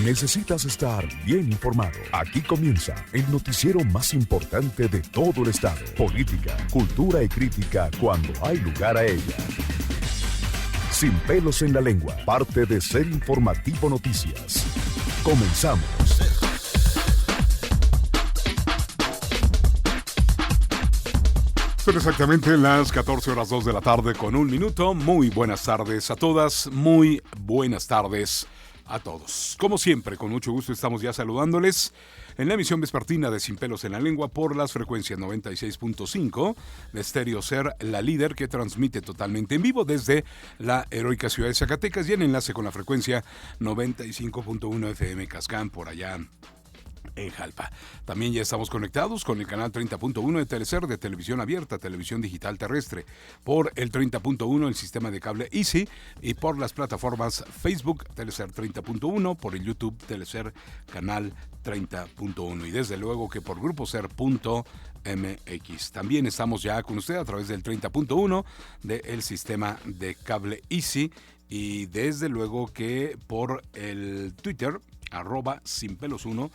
Necesitas estar bien informado. Aquí comienza el noticiero más importante de todo el estado. Política, cultura y crítica cuando hay lugar a ella. Sin pelos en la lengua, parte de Ser Informativo Noticias. Comenzamos. Son exactamente las 14:02 de la tarde con un minuto. Muy buenas tardes a todas, muy buenas tardes a todos. Como siempre, con mucho gusto estamos ya saludándoles en la emisión vespertina de Sin Pelos en la Lengua por las frecuencias 96.5 de Stereo Ser, la líder que transmite totalmente en vivo desde la heroica ciudad de Zacatecas y en enlace con la frecuencia 95.1 FM Cascán por allá en Jalpa. También ya estamos conectados con el canal 30.1 de Telecer de televisión abierta, televisión digital terrestre, por el 30.1 el sistema de cable Easy y por las plataformas Facebook Telecer 30.1, por el YouTube Telecer canal 30.1 y desde luego que por gruposer.mx. También estamos ya con usted a través del 30.1 del sistema de cable Easy y desde luego que por el Twitter @sinpelos1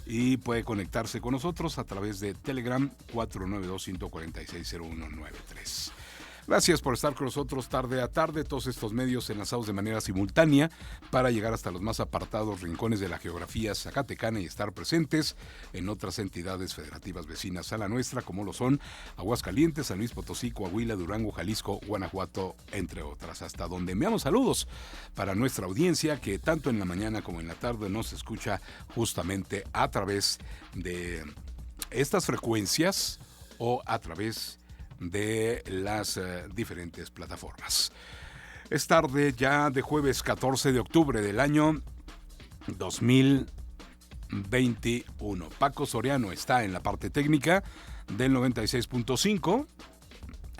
y puede conectarse con nosotros a través de Telegram 492-146-0193. Gracias por estar con nosotros tarde a tarde, todos estos medios enlazados de manera simultánea para llegar hasta los más apartados rincones de la geografía zacatecana y estar presentes en otras entidades federativas vecinas a la nuestra, como lo son Aguascalientes, San Luis Potosí, Coahuila, Durango, Jalisco, Guanajuato, entre otras. Hasta donde enviamos saludos para nuestra audiencia que tanto en la mañana como en la tarde nos escucha justamente a través de estas frecuencias o a través de las diferentes plataformas. Es tarde ya de jueves 14 de octubre del año 2021. Paco Soriano está en la parte técnica del 96.5,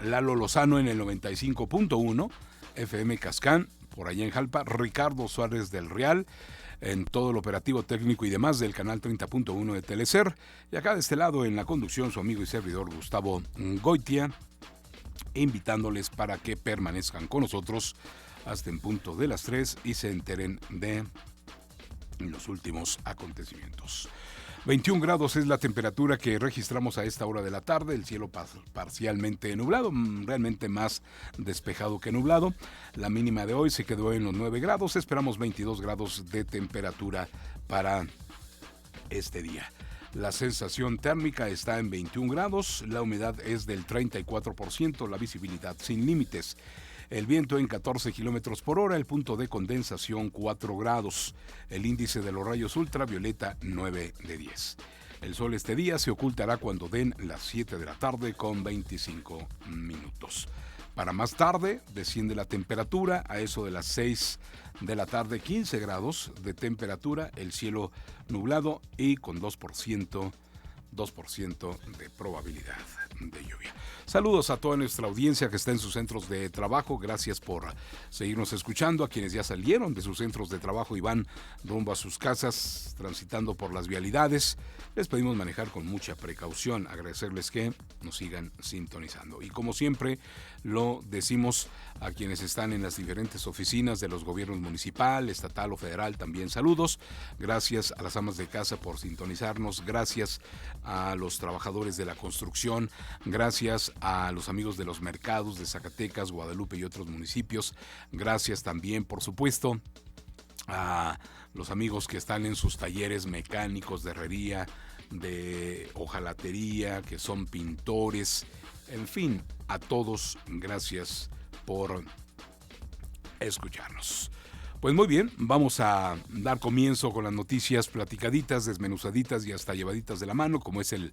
Lalo Lozano en el 95.1, FM Cascán, por allá en Jalpa, Ricardo Suárez del Real, en todo el operativo técnico y demás del canal 30.1 de Telecer. Y acá de este lado en la conducción su amigo y servidor Gustavo Goitia, invitándoles para que permanezcan con nosotros hasta en punto de las 3 y se enteren de los últimos acontecimientos. 21 grados es la temperatura que registramos a esta hora de la tarde, el cielo parcialmente nublado, realmente más despejado que nublado. La mínima de hoy se quedó en los 9 grados, esperamos 22 grados de temperatura para este día. La sensación térmica está en 21 grados, la humedad es del 34%, la visibilidad sin límites. El viento en 14 kilómetros por hora, el punto de condensación 4 grados, el índice de los rayos ultravioleta 9 de 10. El sol este día se ocultará cuando den las 7 de la tarde con 25 minutos. Para más tarde desciende la temperatura a eso de las 6 de la tarde, 15 grados de temperatura, el cielo nublado y con 2% de probabilidad de lluvia. Saludos a toda nuestra audiencia que está en sus centros de trabajo. Gracias por seguirnos escuchando. A quienes ya salieron de sus centros de trabajo y van rumbo a sus casas, transitando por las vialidades, les pedimos manejar con mucha precaución. Agradecerles que nos sigan sintonizando. Y como siempre lo decimos a quienes están en las diferentes oficinas de los gobiernos municipal, estatal o federal, también saludos. Gracias a las amas de casa por sintonizarnos. Gracias a los trabajadores de la construcción. Gracias a los amigos de los mercados de Zacatecas, Guadalupe y otros municipios. Gracias también, por supuesto, a los amigos que están en sus talleres mecánicos, de herrería, de hojalatería, que son pintores. En fin, a todos, gracias por escucharnos. Pues muy bien, vamos a dar comienzo con las noticias platicaditas, desmenuzaditas y hasta llevaditas de la mano, como es el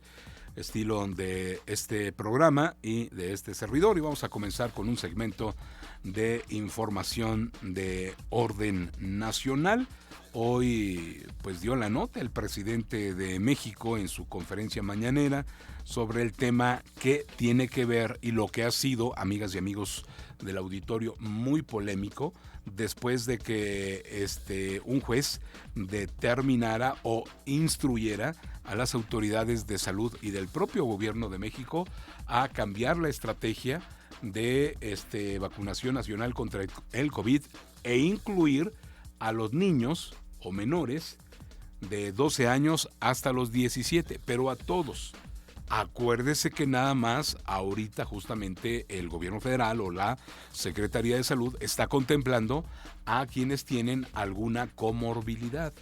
estilo de este programa y de este servidor. Y vamos a comenzar con un segmento de información de orden nacional. Hoy pues dio la nota el presidente de México en su conferencia mañanera sobre el tema que tiene que ver y lo que ha sido, amigas y amigos del auditorio, muy polémico después de que un juez determinara o instruyera a las autoridades de salud y del propio gobierno de México a cambiar la estrategia de vacunación nacional contra el COVID e incluir a los niños o menores de 12 años hasta los 17, pero a todos. Acuérdese que nada más ahorita justamente el gobierno federal o la Secretaría de Salud está contemplando a quienes tienen alguna comorbilidad.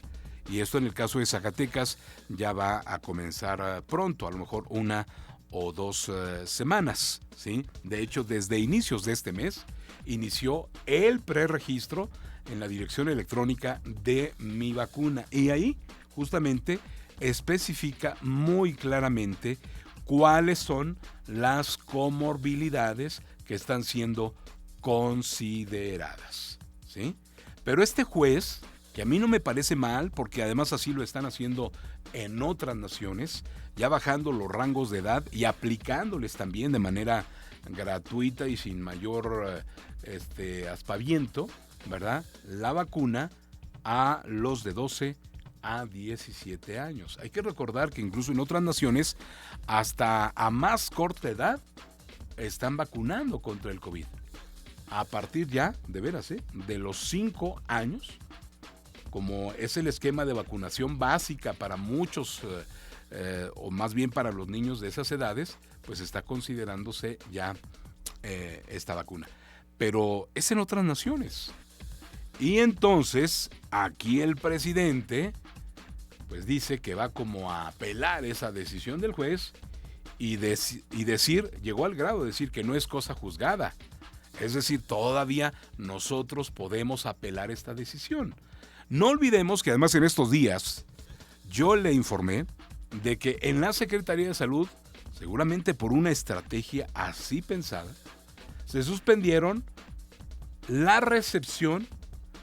Y esto en el caso de Zacatecas ya va a comenzar pronto, a lo mejor 1 o 2 semanas, ¿sí? De hecho, desde inicios de este mes inició el preregistro en la dirección electrónica de Mi Vacuna. Y ahí justamente especifica muy claramente cuáles son las comorbilidades que están siendo consideradas, ¿sí? Pero este juez, que a mí no me parece mal, porque además así lo están haciendo en otras naciones, ya bajando los rangos de edad y aplicándoles también de manera gratuita y sin mayor aspaviento, ¿verdad?, la vacuna a los de 12 a 17 años. Hay que recordar que incluso en otras naciones, hasta a más corta edad, están vacunando contra el COVID. A partir ya, de veras, de los 5 años, como es el esquema de vacunación básica para muchos, o más bien para los niños de esas edades, pues está considerándose ya esta vacuna. Pero es en otras naciones. Y entonces, aquí el presidente pues dice que va como a apelar esa decisión del juez y decir, llegó al grado de decir que no es cosa juzgada. Es decir, todavía nosotros podemos apelar esta decisión. No olvidemos que además en estos días yo le informé de que en la Secretaría de Salud, seguramente por una estrategia así pensada, se suspendieron la recepción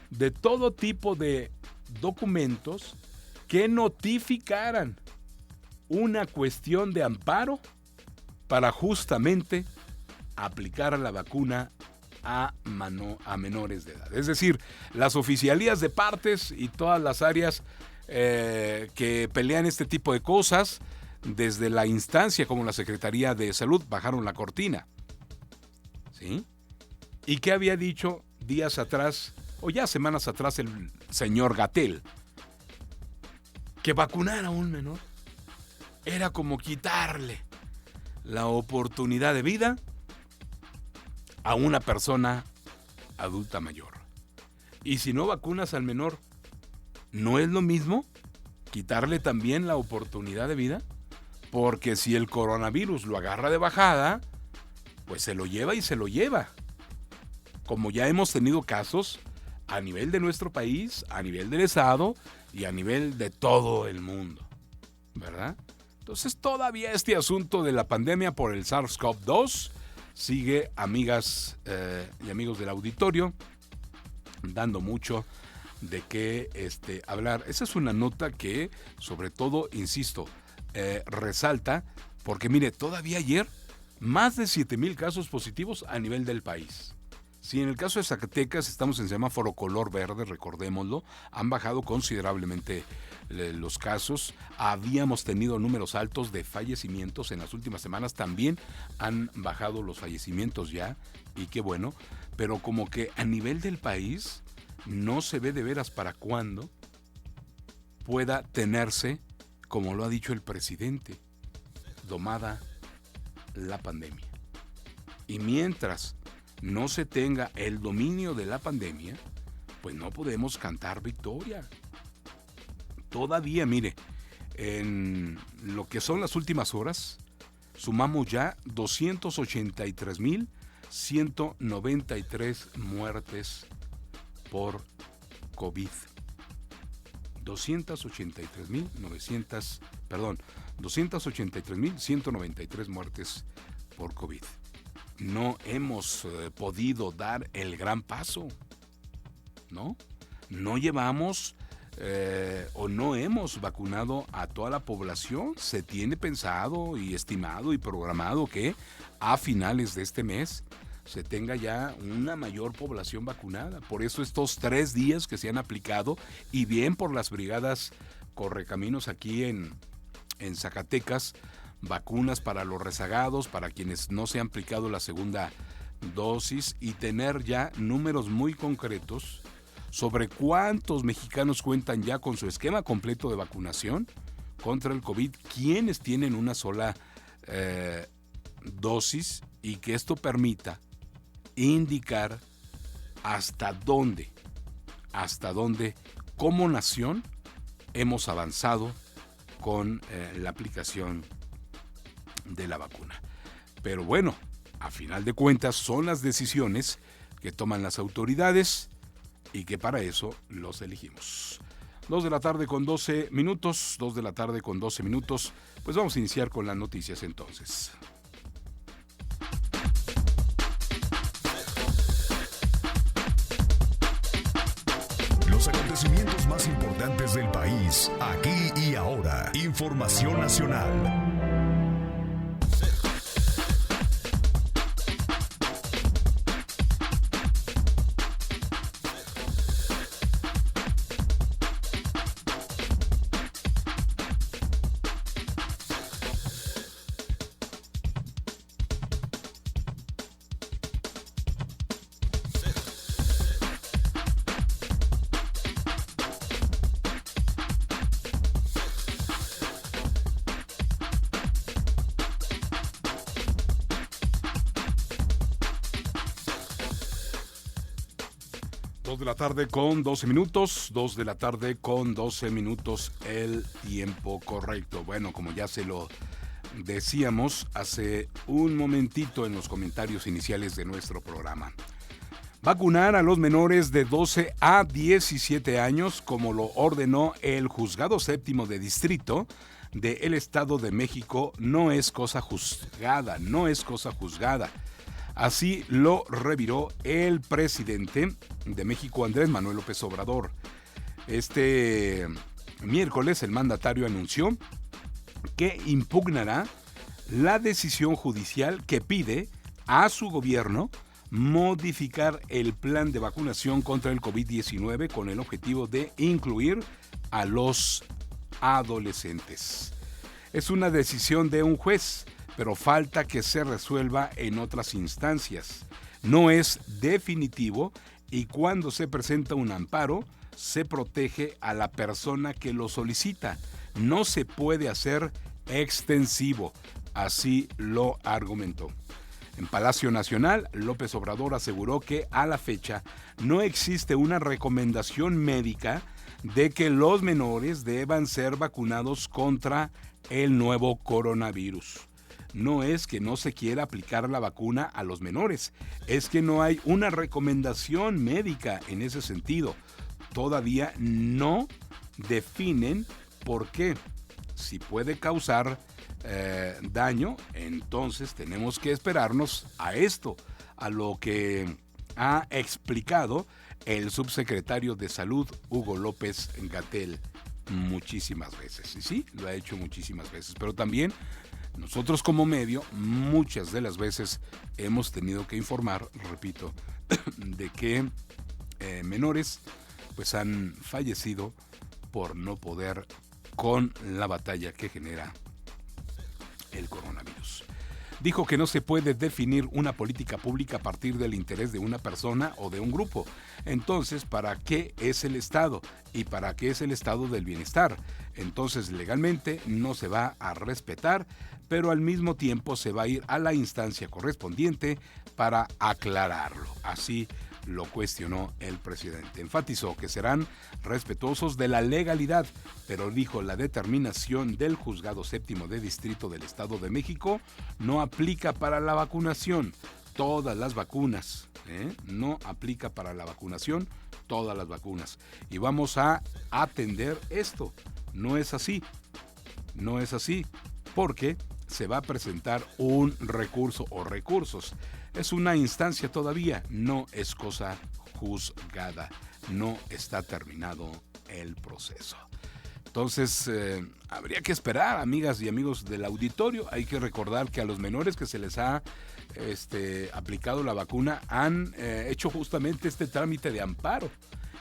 de todo tipo de documentos que notificaran una cuestión de amparo para justamente aplicar la vacuna a menores de edad. Es decir, las oficialías de partes y todas las áreas que pelean este tipo de cosas, desde la instancia como la Secretaría de Salud, bajaron la cortina. ¿Sí? ¿Y qué había dicho días atrás, o ya semanas atrás, el señor Gatell? Que vacunar a un menor era como quitarle la oportunidad de vida a una persona adulta mayor. Y si no vacunas al menor, ¿no es lo mismo quitarle también la oportunidad de vida? Porque si el coronavirus lo agarra de bajada, pues se lo lleva y se lo lleva. Como ya hemos tenido casos a nivel de nuestro país, a nivel del estado y a nivel de todo el mundo, ¿verdad? Entonces todavía este asunto de la pandemia por el SARS-CoV-2 sigue, amigas y amigos del auditorio, dando mucho de qué hablar. Esa es una nota que, sobre todo, insisto, resalta, porque mire, todavía ayer, más de 7,000 casos positivos a nivel del país. Si en el caso de Zacatecas estamos en semáforo color verde, recordémoslo, han bajado considerablemente los casos. Habíamos tenido números altos de fallecimientos en las últimas semanas, también han bajado los fallecimientos ya, y qué bueno, pero como que a nivel del país no se ve de veras para cuándo pueda tenerse, como lo ha dicho el presidente, domada la pandemia. Y mientras no se tenga el dominio de la pandemia, pues no podemos cantar victoria. Todavía, mire, en lo que son las últimas horas, sumamos ya 283,193 muertes por COVID. 283,193 muertes por COVID. No hemos podido dar el gran paso, ¿no? No llevamos o no hemos vacunado a toda la población. Se tiene pensado y estimado y programado que a finales de este mes se tenga ya una mayor población vacunada. Por eso estos 3 días que se han aplicado, y bien por las brigadas Correcaminos aquí en Zacatecas, vacunas para los rezagados, para quienes no se han aplicado la segunda dosis, y tener ya números muy concretos sobre cuántos mexicanos cuentan ya con su esquema completo de vacunación contra el COVID, quiénes tienen una sola dosis, y que esto permita indicar hasta dónde como nación hemos avanzado con la aplicación de la vacuna. Pero bueno, a final de cuentas son las decisiones que toman las autoridades y que para eso los elegimos. 2 de la tarde con 12 minutos, pues vamos a iniciar con las noticias entonces. Los acontecimientos más importantes del país, aquí y ahora. Información nacional. De la tarde con 12 minutos, el tiempo correcto. Bueno, como ya se lo decíamos hace un momentito en los comentarios iniciales de nuestro programa. Vacunar a los menores de 12 a 17 años, como lo ordenó el Juzgado Séptimo de Distrito del Estado de México, no es cosa juzgada. Así lo reviró el presidente de México, Andrés Manuel López Obrador. Este miércoles el mandatario anunció que impugnará la decisión judicial que pide a su gobierno modificar el plan de vacunación contra el COVID-19 con el objetivo de incluir a los adolescentes. Es una decisión de un juez, pero falta que se resuelva en otras instancias. No es definitivo y cuando se presenta un amparo, se protege a la persona que lo solicita. No se puede hacer extensivo, así lo argumentó. En Palacio Nacional, López Obrador aseguró que a la fecha no existe una recomendación médica de que los menores deban ser vacunados contra el nuevo coronavirus. No es que no se quiera aplicar la vacuna a los menores, es que no hay una recomendación médica en ese sentido. Todavía no definen por qué. Si puede causar daño, entonces tenemos que esperarnos a esto, a lo que ha explicado el subsecretario de Salud, Hugo López-Gatell, muchísimas veces. Y sí, lo ha hecho muchísimas veces, pero también nosotros como medio muchas de las veces hemos tenido que informar, repito, de que menores pues han fallecido por no poder con la batalla que genera el coronavirus. Dijo que no se puede definir una política pública a partir del interés de una persona o de un grupo. Entonces, ¿para qué es el Estado? ¿Y para qué es el estado del bienestar? Entonces, legalmente no se va a respetar, pero al mismo tiempo se va a ir a la instancia correspondiente para aclararlo. Así lo cuestionó el presidente. Enfatizó que serán respetuosos de la legalidad, pero dijo la determinación del Juzgado Séptimo de Distrito del Estado de México no aplica para la vacunación. Todas las vacunas, no aplica para la vacunación, todas las vacunas. Y vamos a atender esto. No es así, porque se va a presentar un recurso o recursos. Es una instancia todavía, no es cosa juzgada, no está terminado el proceso. Entonces, habría que esperar, amigas y amigos del auditorio. Hay que recordar que a los menores que se les ha aplicado la vacuna han hecho justamente este trámite de amparo.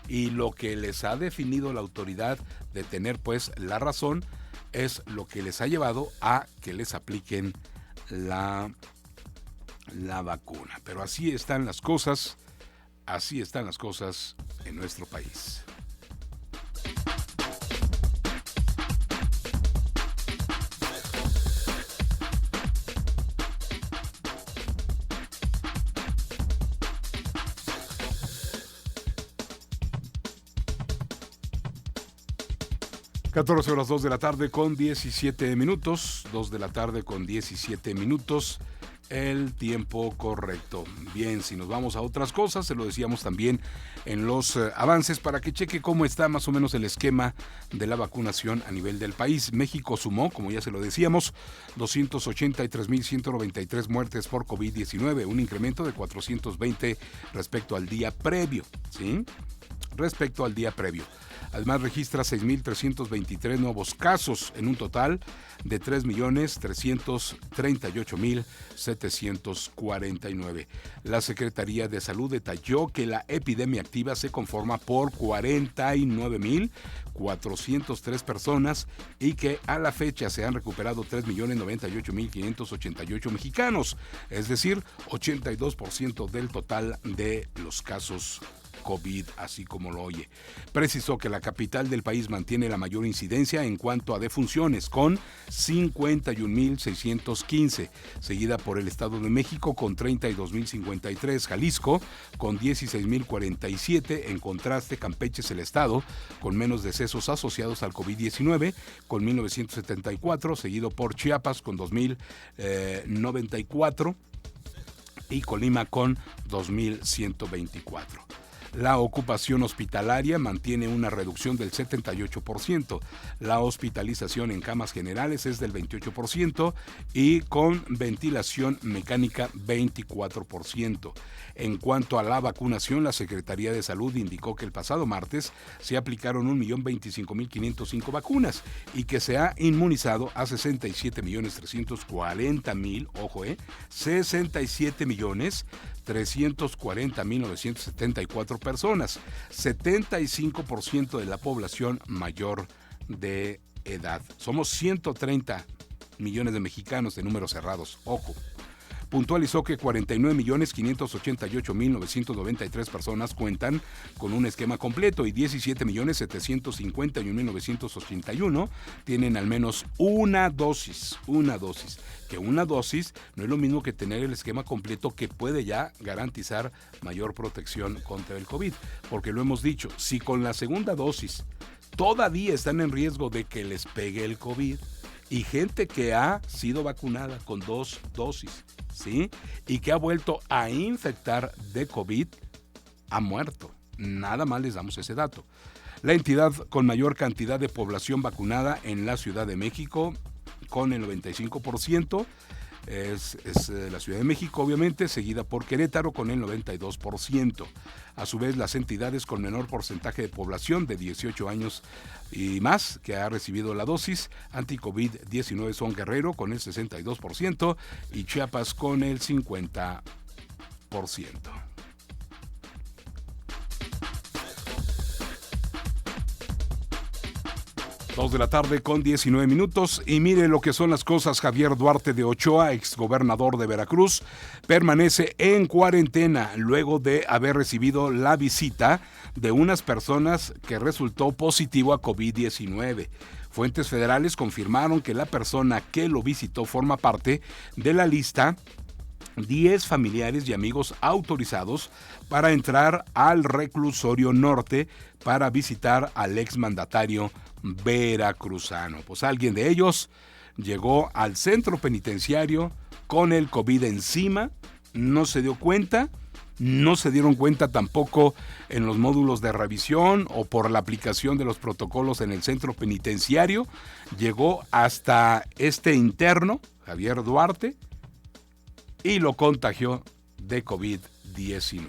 Y lo que les ha definido la autoridad de tener pues la razón es lo que les ha llevado a que les apliquen la vacuna. Pero así están las cosas en nuestro país. Horas 2 de la tarde con 17 minutos, 2 de la tarde con 17 minutos, el tiempo correcto. Bien, si nos vamos a otras cosas, se lo decíamos también en los avances para que cheque cómo está más o menos el esquema de la vacunación a nivel del país. México sumó, como ya se lo decíamos, 283,193 muertes por COVID-19, un incremento de 420 respecto al día previo, ¿sí? Respecto al día previo. Además registra 6,323 nuevos casos en un total de 3,338,749. La Secretaría de Salud detalló que la epidemia activa se conforma por 49,403 personas y que a la fecha se han recuperado 3,098,588 mexicanos, es decir, 82% del total de los casos COVID, así como lo oye. Precisó que la capital del país mantiene la mayor incidencia en cuanto a defunciones, con 51,615, seguida por el Estado de México con 32,053, Jalisco con 16,047, en contraste Campeche es el estado con menos decesos asociados al COVID-19, con 1,974, seguido por Chiapas con 2,094 y Colima con 2,124. La ocupación hospitalaria mantiene una reducción del 78%, la hospitalización en camas generales es del 28% y con ventilación mecánica 24%. En cuanto a la vacunación, la Secretaría de Salud indicó que el pasado martes se aplicaron 1,025,505 vacunas y que se ha inmunizado a 67,340,000, ojo, 67,340,974 personas, 75% de la población mayor de edad. Somos 130 millones de mexicanos de números cerrados, ojo. Puntualizó que 49,588,993 personas cuentan con un esquema completo y 17,751,981 tienen al menos una dosis. Que una dosis no es lo mismo que tener el esquema completo, que puede ya garantizar mayor protección contra el COVID. Porque lo hemos dicho, si con la segunda dosis todavía están en riesgo de que les pegue el COVID, y gente que ha sido vacunada con 2 dosis, ¿sí? Y que ha vuelto a infectar de COVID, ha muerto. Nada más les damos ese dato. La entidad con mayor cantidad de población vacunada en la Ciudad de México, con el 95%, es la Ciudad de México, obviamente, seguida por Querétaro con el 92%. A su vez, las entidades con menor porcentaje de población de 18 años y más que ha recibido la dosis anti-COVID-19 son Guerrero con el 62% y Chiapas con el 50%. 2 de la tarde con 19 minutos y mire lo que son las cosas. Javier Duarte de Ochoa, exgobernador de Veracruz, permanece en cuarentena luego de haber recibido la visita de unas personas que resultó positivo a COVID-19. Fuentes federales confirmaron que la persona que lo visitó forma parte de la lista 10 familiares y amigos autorizados para entrar al reclusorio norte para visitar al exmandatario veracruzano. Pues alguien de ellos llegó al centro penitenciario con el COVID encima, no se dio cuenta, no se dieron cuenta tampoco en los módulos de revisión o por la aplicación de los protocolos en el centro penitenciario. Llegó hasta este interno, Javier Duarte, y lo contagió de COVID-19.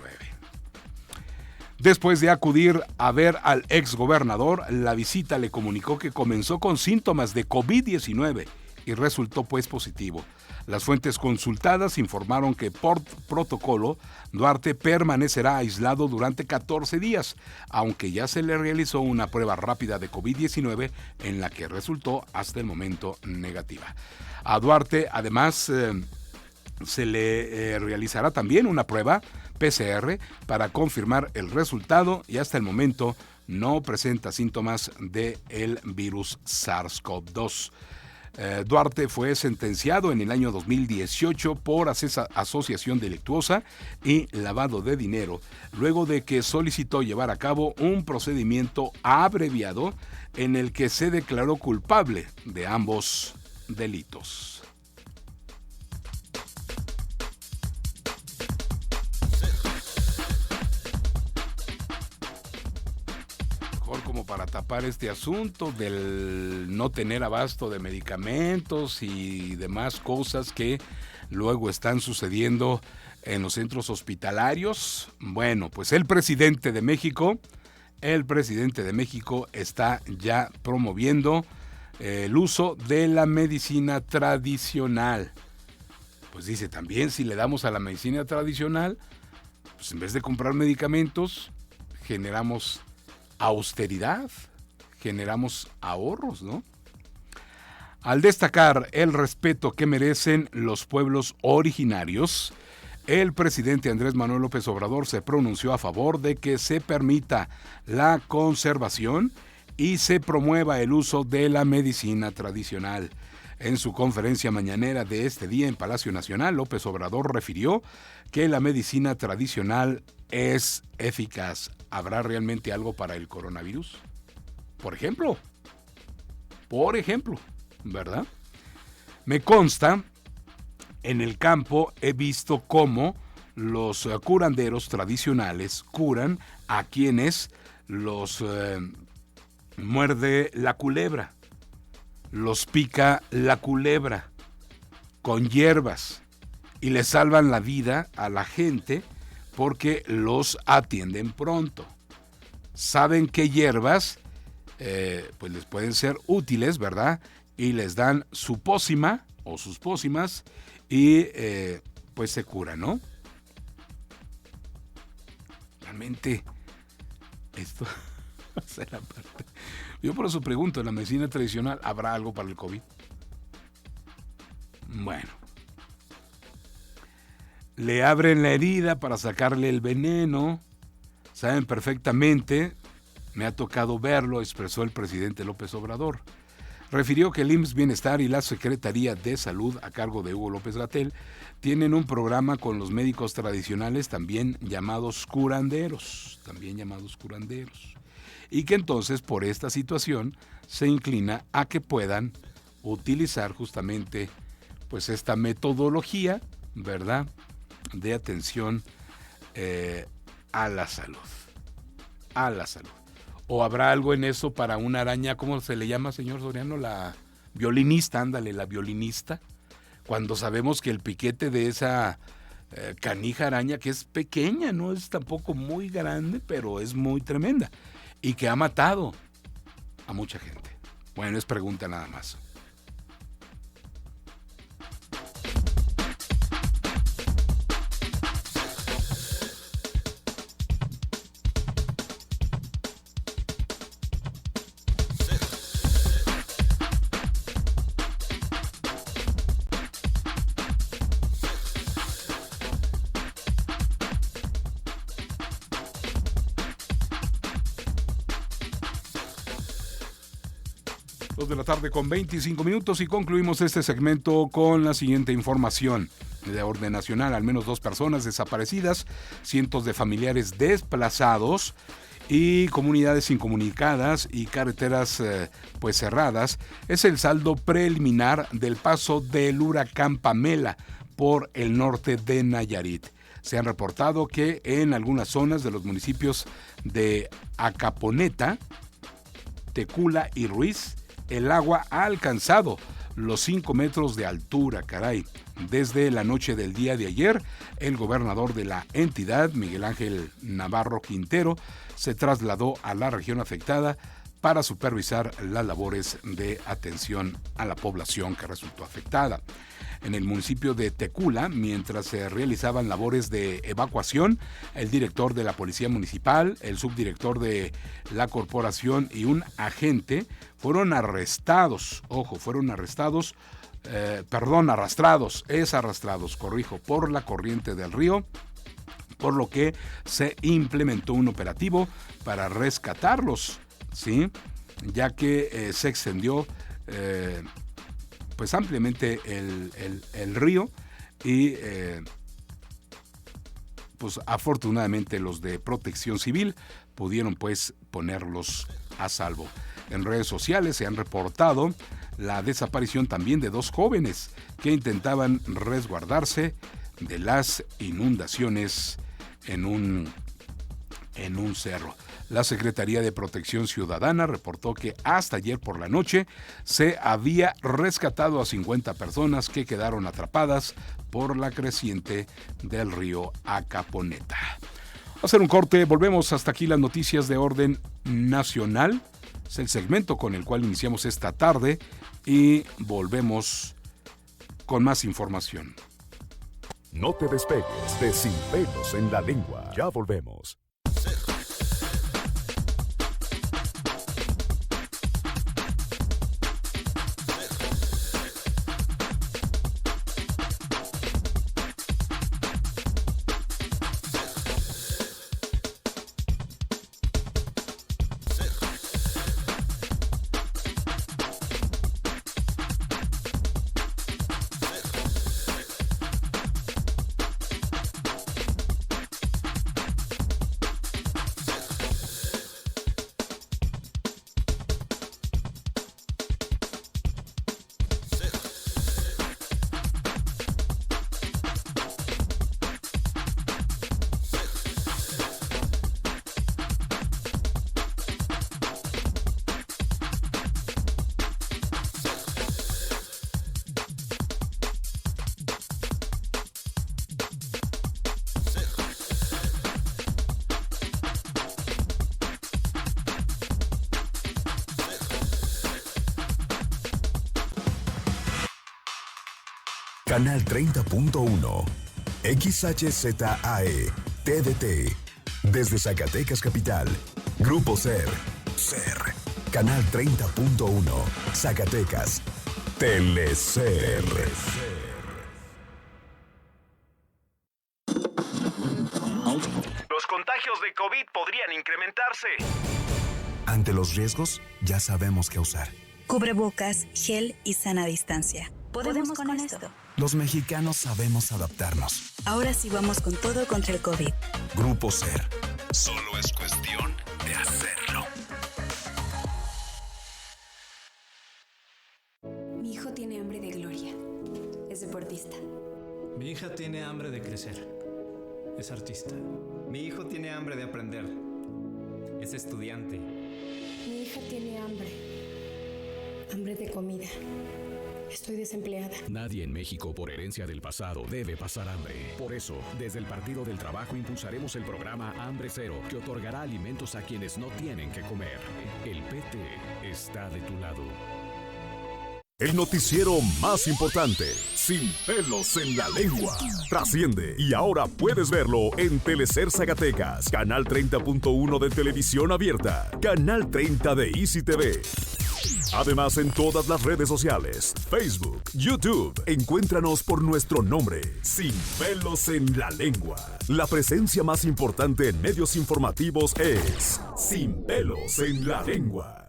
Después de acudir a ver al exgobernador, la visita le comunicó que comenzó con síntomas de COVID-19 y resultó pues positivo. Las fuentes consultadas informaron que por protocolo, Duarte permanecerá aislado durante 14 días, aunque ya se le realizó una prueba rápida de COVID-19 en la que resultó hasta el momento negativa. A Duarte, además, se le realizará también una prueba PCR para confirmar el resultado y hasta el momento no presenta síntomas del virus SARS-CoV-2. Duarte fue sentenciado en el año 2018 por asociación delictuosa y lavado de dinero, luego de que solicitó llevar a cabo un procedimiento abreviado en el que se declaró culpable de ambos delitos. Como para tapar este asunto del no tener abasto de medicamentos y demás cosas que luego están sucediendo en los centros hospitalarios. Bueno, pues el presidente de México está ya promoviendo el uso de la medicina tradicional. Pues dice también, si le damos a la medicina tradicional, pues en vez de comprar medicamentos, generamos austeridad, generamos ahorros, ¿no? Al destacar el respeto que merecen los pueblos originarios, el presidente Andrés Manuel López Obrador se pronunció a favor de que se permita la conservación y se promueva el uso de la medicina tradicional. En su conferencia mañanera de este día en Palacio Nacional, López Obrador refirió que la medicina tradicional es eficaz. ¿Habrá realmente algo para el coronavirus? Por ejemplo, ¿verdad? Me consta, en el campo he visto cómo los curanderos tradicionales curan a quienes los muerde la culebra, los pica la culebra con hierbas y le salvan la vida a la gente porque los atienden pronto. Saben qué hierbas pues les pueden ser útiles, ¿verdad? Y les dan su pócima o sus pócimas y pues se curan, ¿no? Realmente esto será parte. Yo por eso pregunto, ¿en la medicina tradicional habrá algo para el COVID? Bueno. Le abren la herida para sacarle el veneno. Saben perfectamente, me ha tocado verlo, expresó el presidente López Obrador. Refirió que el IMSS Bienestar y la Secretaría de Salud, a cargo de Hugo López-Gatell, tienen un programa con los médicos tradicionales, también llamados curanderos. Y que entonces, por esta situación, se inclina a que puedan utilizar justamente pues esta metodología, ¿verdad?, de atención a la salud. ¿O habrá algo en eso para una araña? ¿Cómo se le llama, señor Soriano? La violinista, la violinista. Cuando sabemos que el piquete de esa canija araña, que es pequeña, no es tampoco muy grande, pero es muy tremenda, y que ha matado a mucha gente. Bueno, es pregunta nada más. De la tarde con 25 minutos y concluimos este segmento con la siguiente información. De orden nacional, al menos 2 personas desaparecidas, cientos de familiares desplazados y comunidades incomunicadas y carreteras pues cerradas es el saldo preliminar del paso del huracán Pamela por el norte de Nayarit. Se han reportado que en algunas zonas de los municipios de Acaponeta, Tecula y Ruiz, el agua ha alcanzado los 5 metros de altura, caray. Desde la noche del día de ayer, el gobernador de la entidad, Miguel Ángel Navarro Quintero, se trasladó a la región afectada para supervisar las labores de atención a la población que resultó afectada. En el municipio de Tecula, mientras se realizaban labores de evacuación, el director de la Policía Municipal, el subdirector de la corporación y un agente fueron arrastrados por la corriente del río por lo que se implementó un operativo para rescatarlos, ¿sí? Ya que se extendió pues ampliamente el río y pues afortunadamente los de Protección Civil pudieron pues ponerlos a salvo. En redes sociales se han reportado la desaparición también de 2 jóvenes que intentaban resguardarse de las inundaciones en un cerro. La Secretaría de Protección Ciudadana reportó que hasta ayer por la noche se había rescatado a 50 personas que quedaron atrapadas por la creciente del río Acaponeta. Vamos a hacer un corte, volvemos. Hasta aquí las noticias de orden nacional. Es el segmento con el cual iniciamos esta tarde y volvemos con más información. No te despegues de Sin Pelos en la Lengua. Ya volvemos. Canal 30.1, XHZAE, TDT, desde Zacatecas Capital, Grupo SER, Canal 30.1, Zacatecas, Telecer. Los contagios de COVID podrían incrementarse. Ante los riesgos, ya sabemos qué usar. Cubrebocas, gel y sana distancia. Podemos con esto. Los mexicanos sabemos adaptarnos. Ahora sí vamos con todo contra el COVID. Grupo SER. Solo es cuestión de hacerlo. Mi hijo tiene hambre de gloria. Es deportista. Mi hija tiene hambre de crecer. Es artista. Mi hijo tiene hambre de aprender. Es estudiante. Mi hija tiene hambre. Hambre de comida. Estoy desempleada. Nadie en México, por herencia del pasado, debe pasar hambre. Por eso, desde el Partido del Trabajo impulsaremos el programa Hambre Cero, que otorgará alimentos a quienes no tienen que comer. El PT está de tu lado. El noticiero más importante, Sin Pelos en la Lengua, trasciende y ahora puedes verlo en Telecer Zacatecas, Canal 30.1 de Televisión Abierta, Canal 30 de Easy TV. Además, en todas las redes sociales, Facebook, YouTube, encuéntranos por nuestro nombre, Sin Pelos en la Lengua. La presencia más importante en medios informativos es Sin Pelos en la Lengua.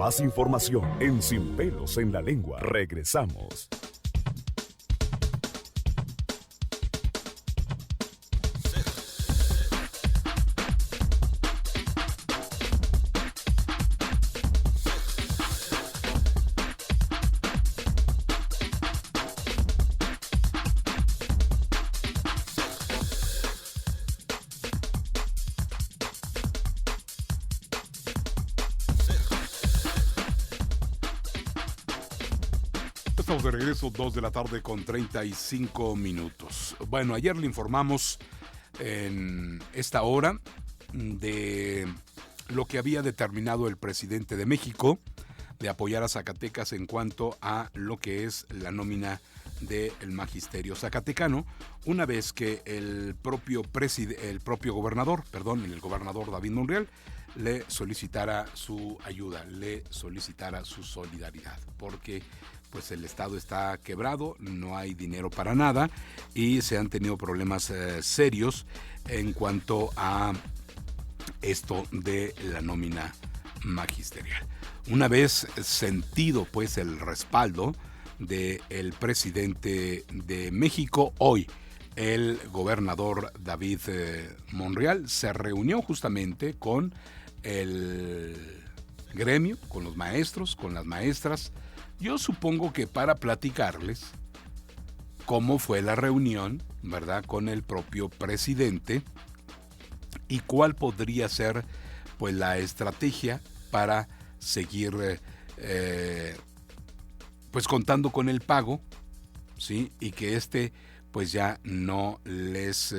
Más información en Sin Pelos en la Lengua. Regresamos. Estamos de regreso, 2 de la tarde con 35 minutos. Bueno, ayer le informamos en esta hora de lo que había determinado el presidente de México de apoyar a Zacatecas en cuanto a lo que es la nómina del magisterio zacatecano, una vez que el propio gobernador David Monreal, le solicitara su ayuda, le solicitara su solidaridad, porque pues el Estado está quebrado, no hay dinero para nada y se han tenido problemas serios en cuanto a esto de la nómina magisterial. Una vez sentido pues el respaldo del presidente de México, hoy el gobernador David Monreal se reunió justamente con el gremio, con los maestros, con las maestras. Yo supongo que para platicarles cómo fue la reunión, ¿verdad?, con el propio presidente y cuál podría ser pues la estrategia para seguir pues contando con el pago, ¿sí? Y que pues ya no les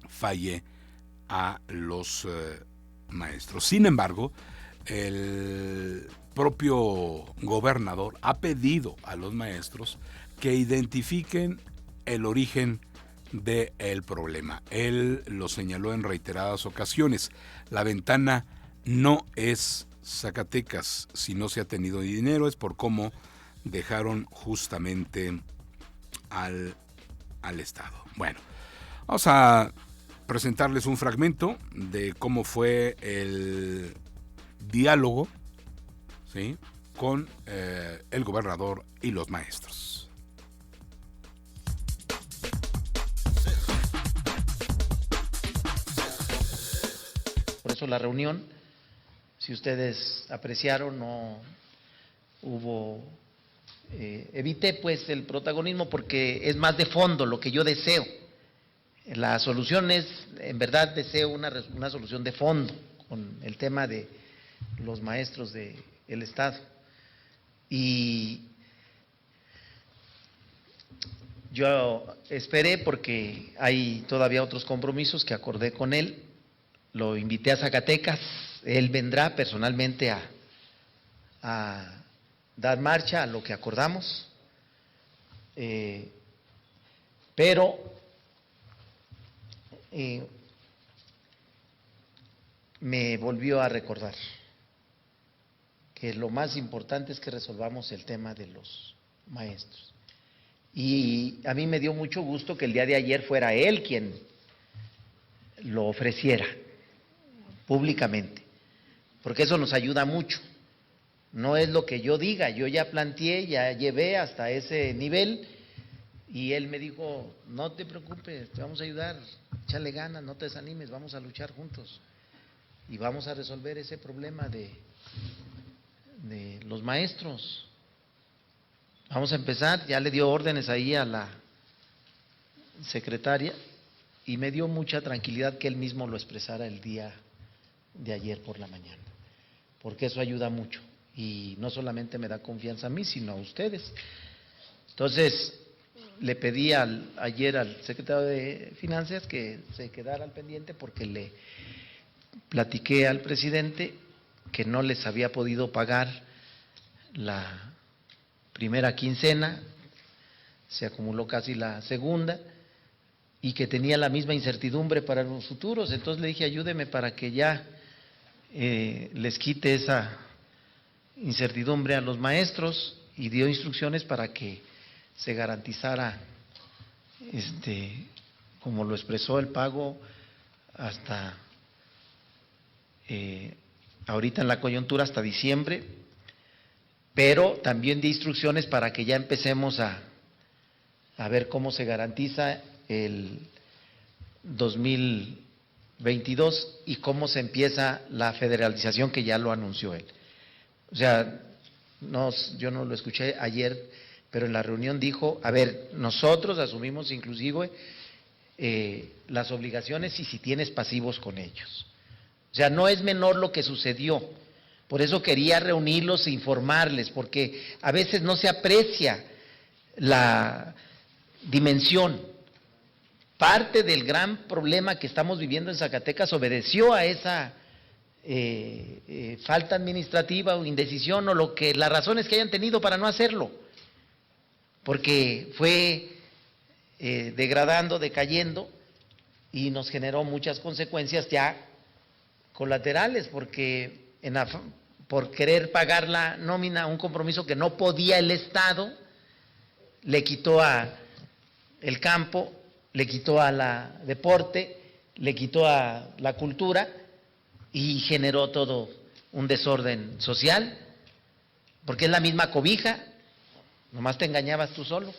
falle a los maestros. Sin embargo, el propio gobernador ha pedido a los maestros que identifiquen el origen del problema. Él lo señaló en reiteradas ocasiones. La ventana no es Zacatecas. Si no se ha tenido dinero es por cómo dejaron justamente al Estado. Bueno, vamos a presentarles un fragmento de cómo fue el diálogo, ¿sí?, con el gobernador y los maestros. Por eso la reunión, si ustedes apreciaron, no hubo, evité pues el protagonismo porque es más de fondo lo que yo deseo. La solución es, en verdad deseo una solución de fondo con el tema de los maestros del Estado. Y yo esperé porque hay todavía otros compromisos que acordé con él. Lo invité a Zacatecas, él vendrá personalmente a dar marcha a lo que acordamos, pero me volvió a recordar que lo más importante es que resolvamos el tema de los maestros. Y a mí me dio mucho gusto que el día de ayer fuera él quien lo ofreciera públicamente, porque eso nos ayuda mucho. No es lo que yo diga, yo ya planteé, ya llevé hasta ese nivel y él me dijo, no te preocupes, te vamos a ayudar, échale ganas, no te desanimes, vamos a luchar juntos y vamos a resolver ese problema de los maestros. Vamos a empezar, ya le dio órdenes ahí a la secretaria y me dio mucha tranquilidad que él mismo lo expresara el día de ayer por la mañana, porque eso ayuda mucho y no solamente me da confianza a mí, sino a ustedes. Entonces, le pedí ayer al secretario de Finanzas que se quedara al pendiente porque le platiqué al presidente que no les había podido pagar la primera quincena, se acumuló casi la segunda y que tenía la misma incertidumbre para los futuros. Entonces le dije, ayúdeme para que ya les quite esa incertidumbre a los maestros y dio instrucciones para que se garantizara, como lo expresó, el pago hasta ahorita en la coyuntura hasta diciembre, pero también de instrucciones para que ya empecemos a ver cómo se garantiza el 2022 y cómo se empieza la federalización, que ya lo anunció él. O sea, yo no lo escuché ayer, pero en la reunión dijo, a ver, nosotros asumimos inclusive las obligaciones y si tienes pasivos con ellos. O sea, no es menor lo que sucedió. Por eso quería reunirlos e informarles, porque a veces no se aprecia la dimensión. Parte del gran problema que estamos viviendo en Zacatecas obedeció a esa falta administrativa o indecisión o las razones que hayan tenido para no hacerlo, porque fue degradando, decayendo y nos generó muchas consecuencias ya colaterales, porque por querer pagar la nómina, un compromiso que no podía el Estado, le quitó el campo, le quitó a la deporte, le quitó a la cultura y generó todo un desorden social, porque es la misma cobija, nomás te engañabas tú solo.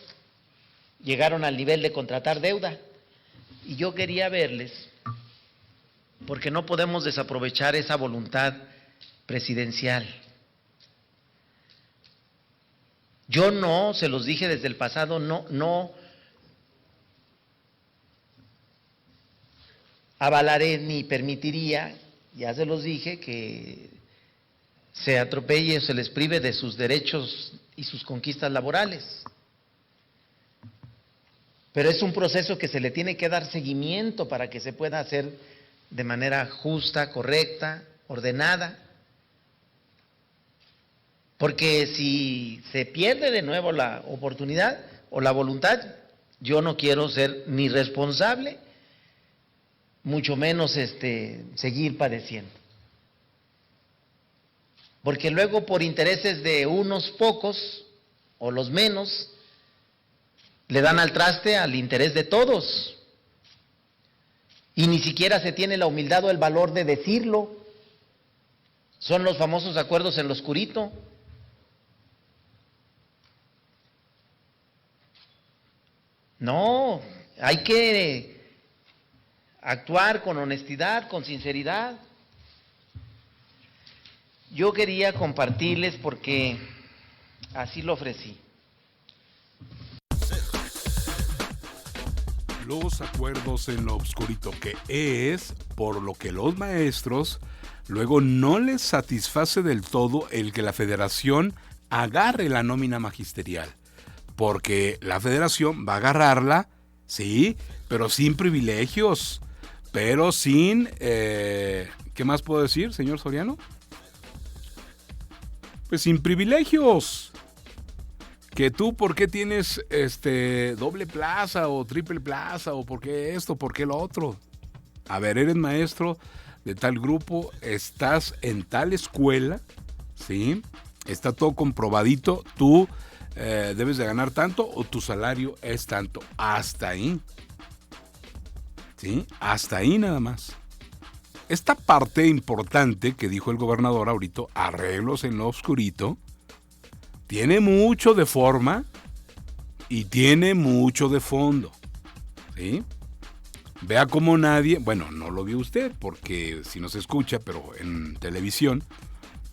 Llegaron al nivel de contratar deuda. Y yo quería verles, porque no podemos desaprovechar esa voluntad presidencial. Yo no, se los dije desde el pasado, no avalaré ni permitiría, ya se los dije, que se atropelle o se les prive de sus derechos y sus conquistas laborales. Pero es un proceso que se le tiene que dar seguimiento para que se pueda hacer de manera justa, correcta, ordenada. Porque si se pierde de nuevo la oportunidad o la voluntad, yo no quiero ser ni responsable, mucho menos seguir padeciendo. Porque luego por intereses de unos pocos o los menos, le dan al traste al interés de todos. Y ni siquiera se tiene la humildad o el valor de decirlo. Son los famosos acuerdos en lo oscurito. No, hay que actuar con honestidad, con sinceridad. Yo quería compartirles porque así lo ofrecí. Los acuerdos en lo obscurito, que es por lo que los maestros luego no les satisface del todo el que la federación agarre la nómina magisterial, porque la federación va a agarrarla, sí, pero sin privilegios, pero sin, ¿qué más puedo decir, señor Soriano? Pues sin privilegios. Que tú, ¿por qué tienes doble plaza o triple plaza? ¿O por qué esto? ¿Por qué lo otro? A ver, eres maestro de tal grupo, estás en tal escuela, ¿sí? Está todo comprobadito, tú debes de ganar tanto o tu salario es tanto. Hasta ahí. ¿Sí? Hasta ahí nada más. Esta parte importante que dijo el gobernador ahorita, arreglos en lo oscurito, tiene mucho de forma y tiene mucho de fondo, ¿sí? Vea cómo nadie, bueno, no lo vio usted porque si no se escucha, pero en televisión,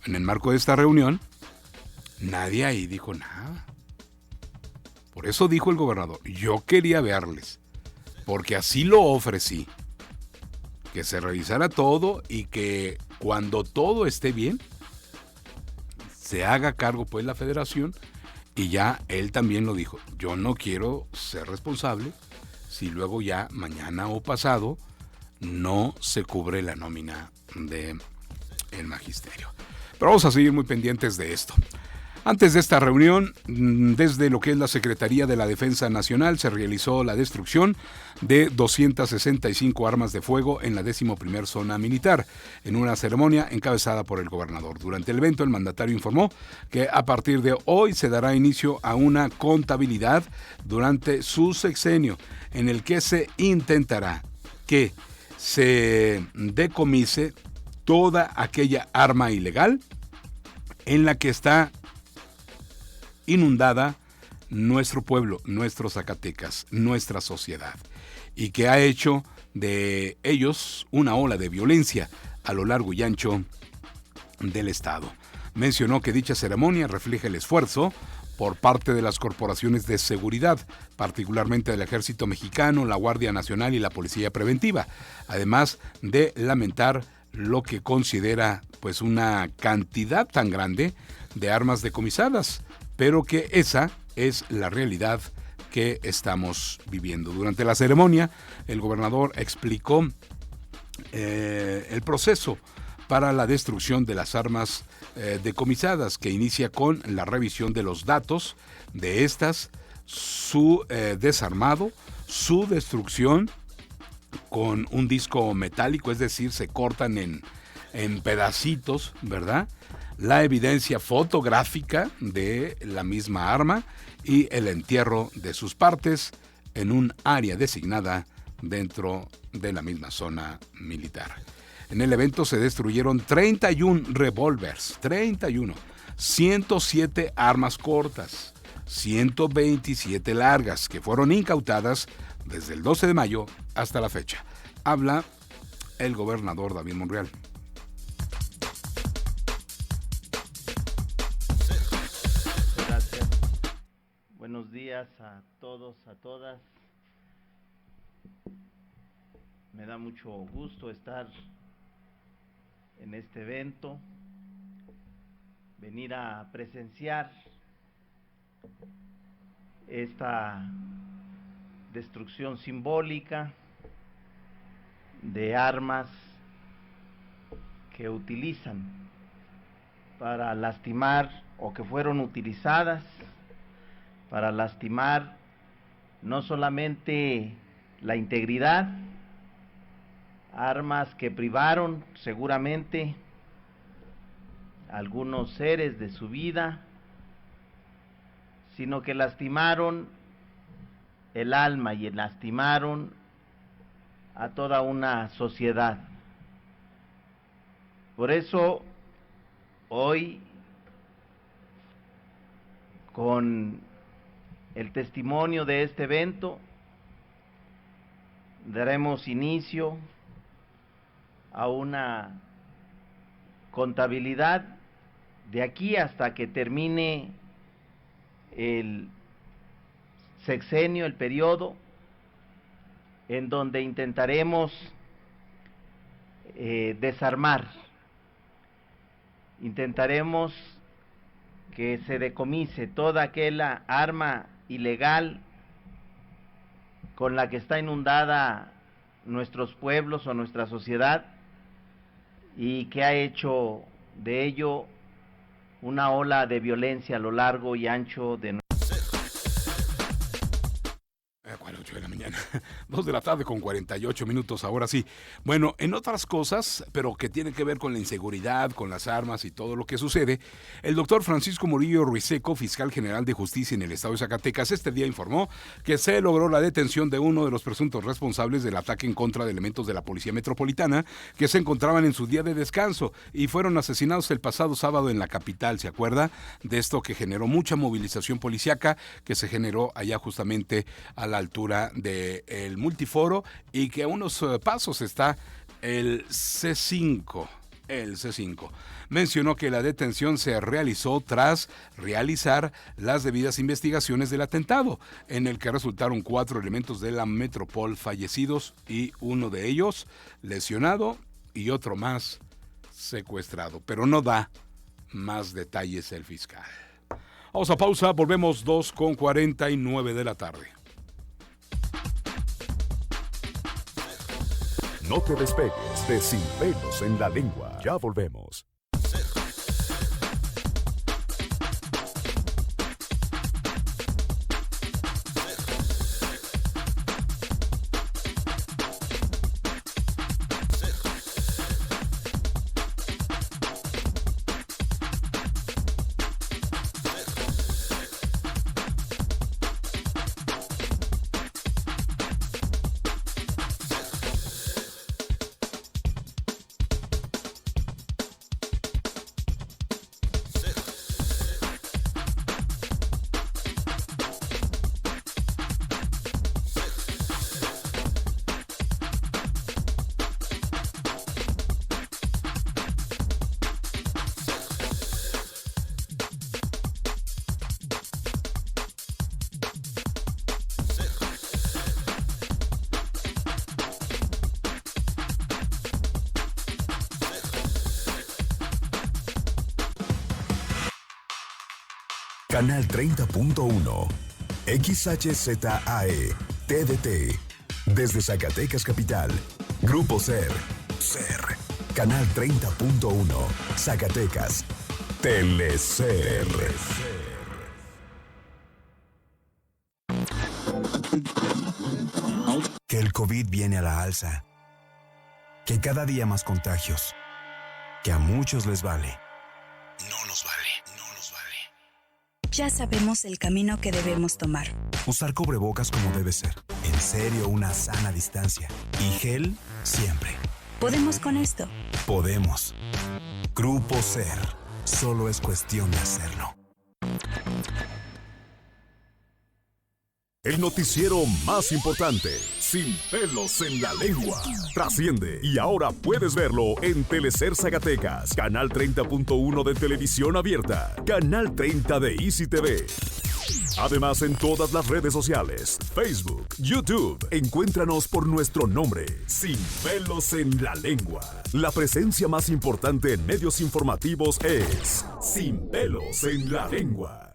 en el marco de esta reunión, nadie ahí dijo nada. Por eso dijo el gobernador, yo quería verles, porque así lo ofrecí, que se revisara todo y que cuando todo esté bien, se haga cargo pues la federación, y ya él también lo dijo, yo no quiero ser responsable si luego ya mañana o pasado no se cubre la nómina del magisterio. Pero vamos a seguir muy pendientes de esto. Antes de esta reunión, desde lo que es la Secretaría de la Defensa Nacional, se realizó la destrucción de 265 armas de fuego en la 11ª Zona Militar, en una ceremonia encabezada por el gobernador. Durante el evento, el mandatario informó que a partir de hoy se dará inicio a una contabilidad durante su sexenio, en el que se intentará que se decomise toda aquella arma ilegal en la que está inundada nuestro pueblo, nuestros Zacatecas, nuestra sociedad, y que ha hecho de ellos una ola de violencia a lo largo y ancho del estado. Mencionó que dicha ceremonia refleja el esfuerzo por parte de las corporaciones de seguridad, particularmente del Ejército Mexicano, la Guardia Nacional y la Policía Preventiva, además de lamentar lo que considera pues una cantidad tan grande de armas decomisadas, pero que esa es la realidad que estamos viviendo. Durante la ceremonia, el gobernador explicó el proceso para la destrucción de las armas decomisadas, que inicia con la revisión de los datos de estas, su desarmado, su destrucción con un disco metálico, es decir, se cortan en pedacitos, ¿verdad? La evidencia fotográfica de la misma arma y el entierro de sus partes en un área designada dentro de la misma zona militar. En el evento se destruyeron 31 revólveres, 107 armas cortas, 127 largas, que fueron incautadas desde el 12 de mayo hasta la fecha. Habla el gobernador David Monreal. Gracias. Buenos días a todos, a todas. Me da mucho gusto estar en este evento, venir a presenciar esta destrucción simbólica de armas que utilizan para lastimar o que fueron utilizadas para lastimar no solamente la integridad, armas que privaron seguramente a algunos seres de su vida, sino que lastimaron el alma y lastimaron a toda una sociedad. Por eso, hoy, con el testimonio de este evento, daremos inicio a una contabilidad de aquí hasta que termine el sexenio, el periodo, en donde intentaremos desarmar, intentaremos que se decomise toda aquella arma ilegal con la que está inundada nuestros pueblos o nuestra sociedad, y que ha hecho de ello una ola de violencia a lo largo y ancho de 8 de la mañana, 2 de la tarde con 48 minutos, ahora sí. Bueno, en otras cosas, pero que tienen que ver con la inseguridad, con las armas y todo lo que sucede, el doctor Francisco Murillo Ruiseco, fiscal general de justicia en el estado de Zacatecas, este día informó que se logró la detención de uno de los presuntos responsables del ataque en contra de elementos de la Policía Metropolitana que se encontraban en su día de descanso y fueron asesinados el pasado sábado en la capital. ¿Se acuerda de esto que generó mucha movilización policíaca, que se generó allá justamente a la altura del Multiforo, y que a unos pasos está el C5? Mencionó que la detención se realizó tras realizar las debidas investigaciones del atentado, en el que resultaron 4 elementos de la Metropol fallecidos y uno de ellos lesionado y otro más secuestrado, pero no da más detalles el fiscal. Vamos a pausa, volvemos 2:49 de la tarde. No te despegues de Sin Pelos en la Lengua. Ya volvemos. Canal 30.1, XHZAE, TDT. Desde Zacatecas Capital, Grupo SER, Canal 30.1, Zacatecas, Telecer. Que el COVID viene a la alza, que cada día más contagios, que a muchos les vale. No nos vale. Ya sabemos el camino que debemos tomar. Usar cubrebocas como debe ser. En serio, una sana distancia. Y gel siempre. ¿Podemos con esto? Podemos. Grupo SER. Solo es cuestión de hacerlo. El noticiero más importante, sin pelos en la lengua, trasciende y ahora puedes verlo en Telecer Zacatecas, Canal 30.1 de televisión abierta, Canal 30 de Easy TV. Además en todas las redes sociales, Facebook, YouTube, encuéntranos por nuestro nombre, Sin Pelos en la Lengua. La presencia más importante en medios informativos es Sin Pelos en la Lengua.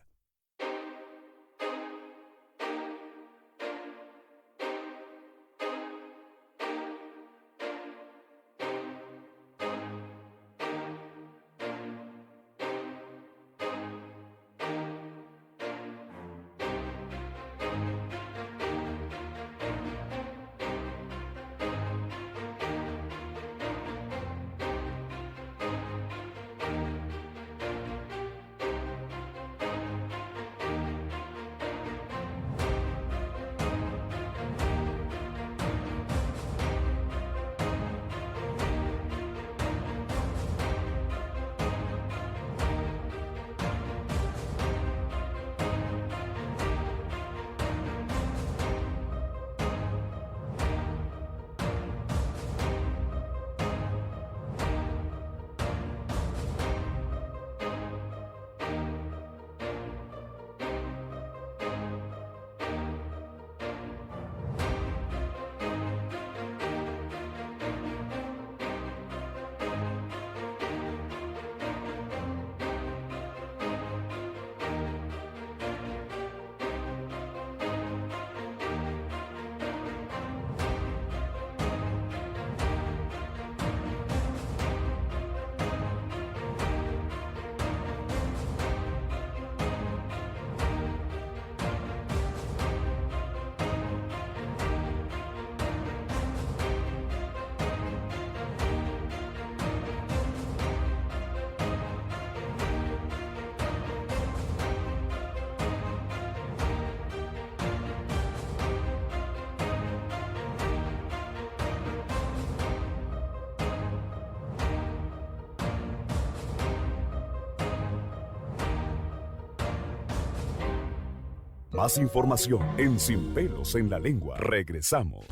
Más información en Sin Pelos en la Lengua. Regresamos.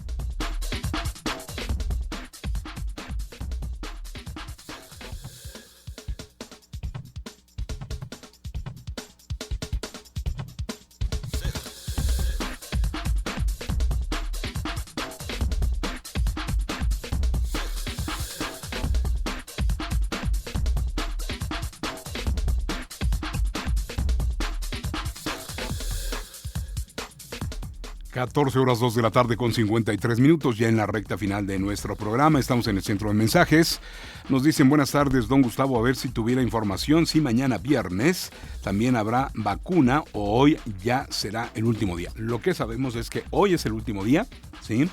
Horas 2 de la tarde con 53 minutos, ya en la recta final de nuestro programa. Estamos en el centro de mensajes. Nos dicen: buenas tardes, don Gustavo, a ver si tuviera información, si mañana viernes también habrá vacuna o hoy ya será el último día. Lo que sabemos es que hoy es el último día, ¿sí?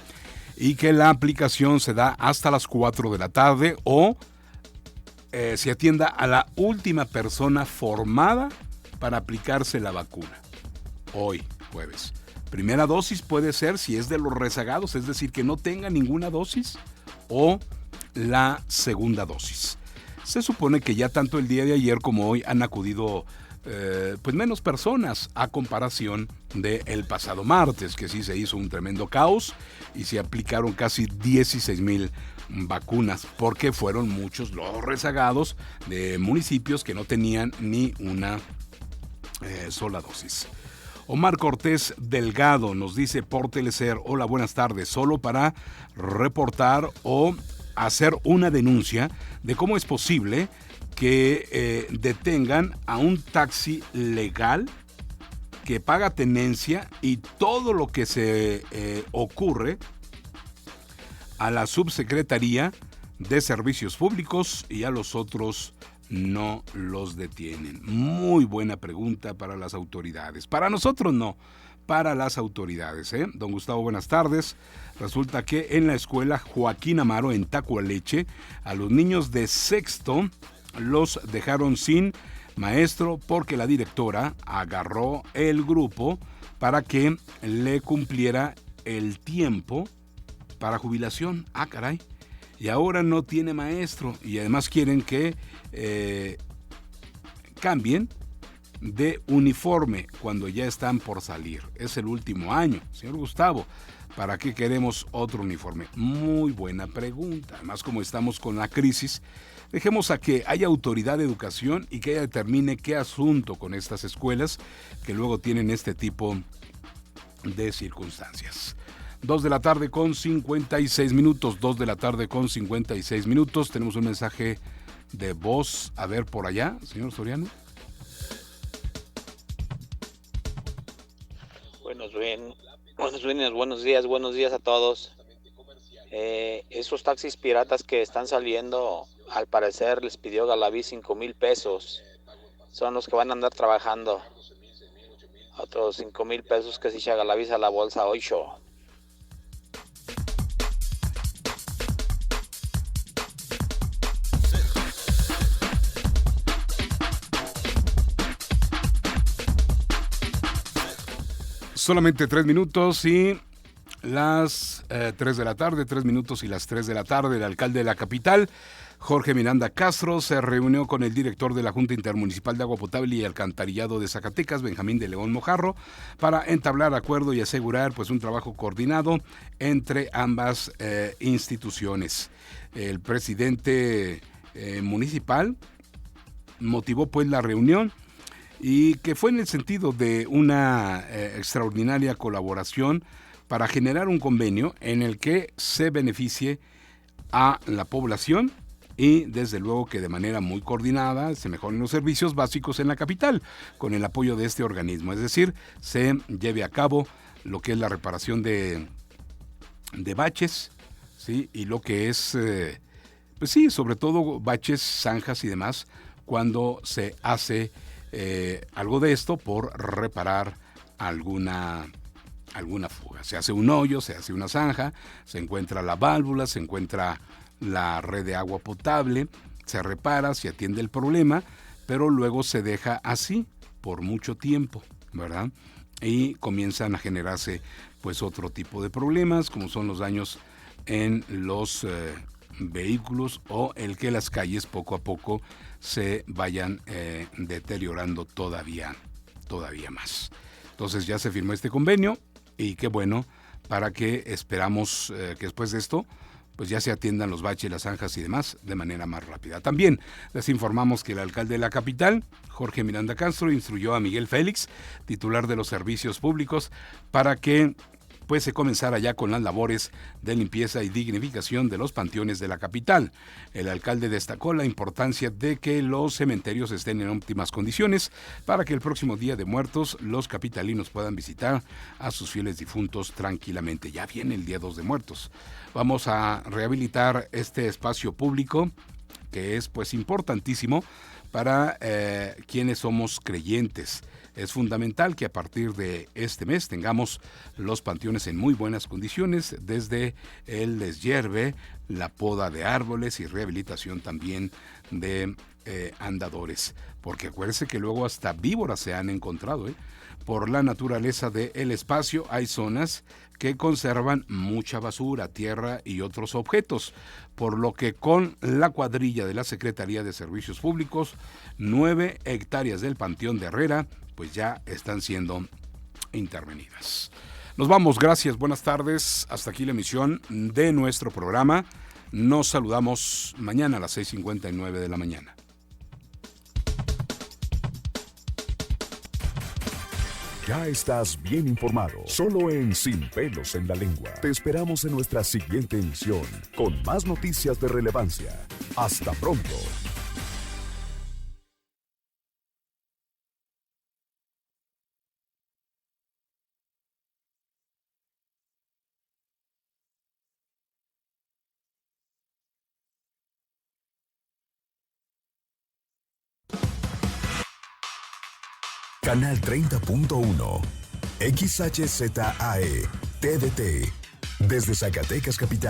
Y que la aplicación se da hasta las 4 de la tarde o se atienda a la última persona formada para aplicarse la vacuna. Hoy, jueves. Primera dosis puede ser si es de los rezagados, es decir, que no tenga ninguna dosis, o la segunda dosis. Se supone que ya tanto el día de ayer como hoy han acudido pues menos personas a comparación del pasado martes, que sí se hizo un tremendo caos y se aplicaron casi 16,000 vacunas, porque fueron muchos los rezagados de municipios que no tenían ni una sola dosis. Omar Cortés Delgado nos dice por Telecer: hola, buenas tardes, solo para reportar o hacer una denuncia de cómo es posible que detengan a un taxi legal que paga tenencia y todo lo que se ocurre a la Subsecretaría de Servicios Públicos y a los otros no los detienen. Muy buena pregunta para las autoridades. Para nosotros no, para las autoridades. Don Gustavo, buenas tardes. Resulta que en la escuela Joaquín Amaro en Tacualeche, a los niños de sexto los dejaron sin maestro porque la directora agarró el grupo para que le cumpliera el tiempo para jubilación. Ah, caray. Y ahora no tiene maestro y además quieren que cambien de uniforme cuando ya están por salir. Es el último año. Señor Gustavo, ¿para qué queremos otro uniforme? Muy buena pregunta. Además, como estamos con la crisis, dejemos a que haya autoridad de educación y que ella determine qué asunto con estas escuelas que luego tienen este tipo de circunstancias. 2 de la tarde con 56 minutos. 2 de la tarde con 56 minutos. Tenemos un mensaje de voz. A ver, por allá, señor Soriano. Buenos días a todos. Esos taxis piratas que están saliendo, al parecer les pidió Galaví 5,000 pesos. Son los que van a andar trabajando. Otros 5,000 pesos que se echa Galaví a la bolsa 8. Solamente 3 minutos y las 3 de la tarde, 3 minutos y las 3 de la tarde. El alcalde de la capital, Jorge Miranda Castro, se reunió con el director de la Junta Intermunicipal de Agua Potable y Alcantarillado de Zacatecas, Benjamín de León Mojarro, para entablar acuerdo y asegurar un trabajo coordinado entre ambas instituciones. El presidente municipal motivó la reunión y que fue en el sentido de una extraordinaria colaboración para generar un convenio en el que se beneficie a la población y desde luego que de manera muy coordinada se mejoren los servicios básicos en la capital con el apoyo de este organismo, es decir, se lleve a cabo lo que es la reparación de baches, ¿sí? Y lo que es, sobre todo baches, zanjas y demás, cuando se hace algo de esto por reparar alguna fuga. Se hace un hoyo, se hace una zanja, se encuentra la válvula, se encuentra la red de agua potable, se repara, se atiende el problema, pero luego se deja así por mucho tiempo, ¿verdad? Y comienzan a generarse otro tipo de problemas, como son los daños en los vehículos o el que las calles poco a poco se vayan deteriorando todavía más. Entonces ya se firmó este convenio y qué bueno, para que esperamos que después de esto ya se atiendan los baches, las zanjas y demás de manera más rápida. También les informamos que el alcalde de la capital, Jorge Miranda Castro, instruyó a Miguel Félix, titular de los servicios públicos, para que se comenzara ya con las labores de limpieza y dignificación de los panteones de la capital. El alcalde destacó la importancia de que los cementerios estén en óptimas condiciones para que el próximo Día de Muertos los capitalinos puedan visitar a sus fieles difuntos tranquilamente. Ya viene el Día 2 de Muertos. Vamos a rehabilitar este espacio público que es importantísimo para quienes somos creyentes. Es fundamental que a partir de este mes tengamos los panteones en muy buenas condiciones, desde el deshierve, la poda de árboles y rehabilitación también de andadores. Porque acuérdense que luego hasta víboras se han encontrado. Por la naturaleza del espacio hay zonas que conservan mucha basura, tierra y otros objetos, por lo que con la cuadrilla de la Secretaría de Servicios Públicos, 9 hectáreas del Panteón de Herrera ya están siendo intervenidas. Nos vamos, gracias, buenas tardes. Hasta aquí la emisión de nuestro programa. Nos saludamos mañana a las 6:59 de la mañana. Ya estás bien informado, solo en Sin Pelos en la Lengua. Te esperamos en nuestra siguiente emisión con más noticias de relevancia. Hasta pronto. Canal 30.1. XHZAE. TDT. Desde Zacatecas Capital.